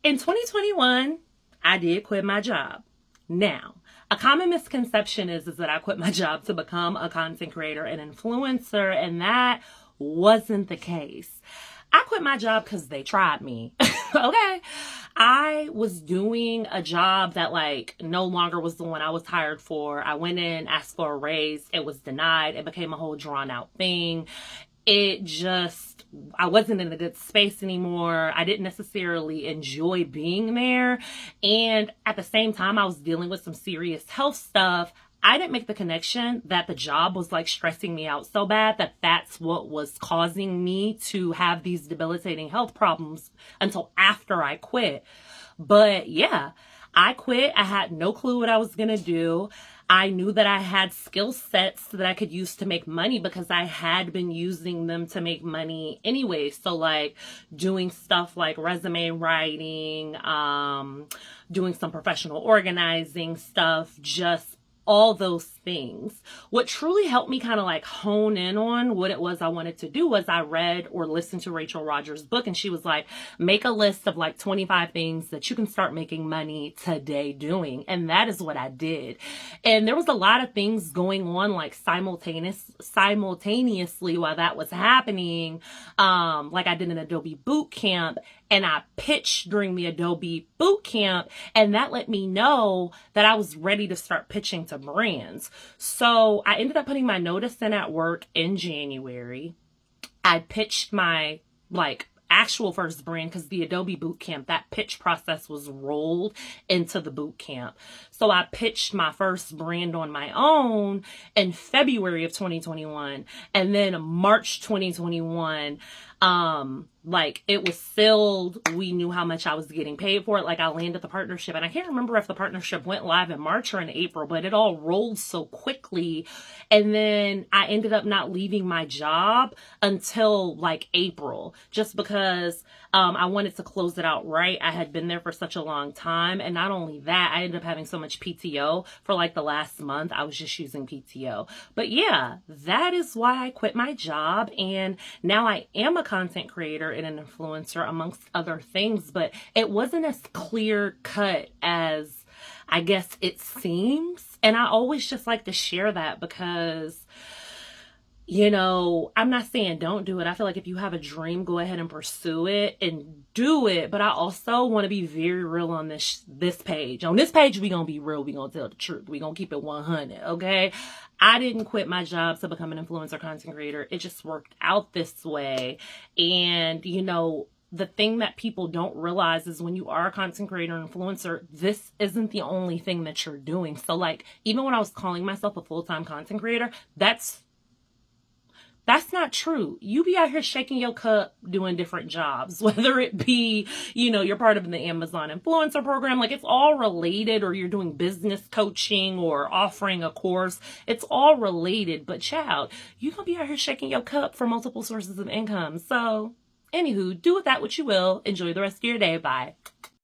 In 2021, I did quit my job. Now, a common misconception is that I quit my job to become a content creator and influencer, and that wasn't the case. I quit my job because they tried me. Okay. I was doing a job that no longer was the one I was hired for. I went in, asked for a raise. It was denied. It became a whole drawn out thing. I wasn't in a good space anymore. I didn't necessarily enjoy being there. And at the same time, I was dealing with some serious health stuff. I didn't make the connection that the job was stressing me out so bad that that's what was causing me to have these debilitating health problems until after I quit. But yeah, I quit. I had no clue what I was going to do. I knew that I had skill sets that I could use to make money because I had been using them to make money anyway. So doing stuff like resume writing, doing some professional organizing stuff, just all those things. What truly helped me kind of hone in on what it was I wanted to do was I read or listened to Rachel Rodgers' book, and she was like, make a list of 25 things that you can start making money today doing. And that is what I did. And there was a lot of things going on simultaneously while that was happening. I did an Adobe boot camp, and I pitched during the Adobe boot camp, and that let me know that I was ready to start pitching to brands. So I ended up putting my notice in at work in January. I pitched my actual first brand because the Adobe boot camp, that pitch process was rolled into the boot camp. So I pitched my first brand on my own in February of 2021, and then March 2021, it was filled. We knew how much I was getting paid for it. I landed the partnership, and I can't remember if the partnership went live in March or in April, but it all rolled so quickly. And then I ended up not leaving my job until April, just because I wanted to close it out right. I had been there for such a long time. And not only that, I ended up having so much PTO for the last month. I was just using PTO. But yeah, that is why I quit my job. And now I am a content creator and an influencer amongst other things, but it wasn't as clear cut as I guess it seems. And I always just like to share that because, I'm not saying don't do it. I feel if you have a dream, go ahead and pursue it and do it. But I also want to be very real on this page. On this page, we're going to be real. We're going to tell the truth. We're going to keep it 100. Okay. I didn't quit my job to become an influencer content creator. It just worked out this way. And, the thing that people don't realize is when you are a content creator and influencer, this isn't the only thing that you're doing. So even when I was calling myself a full-time content creator, that's not true. You be out here shaking your cup doing different jobs, whether it be, you're part of the Amazon influencer program, it's all related, or you're doing business coaching or offering a course. It's all related, but child, you're going to be out here shaking your cup for multiple sources of income. So anywho, do with that what you will. Enjoy the rest of your day. Bye.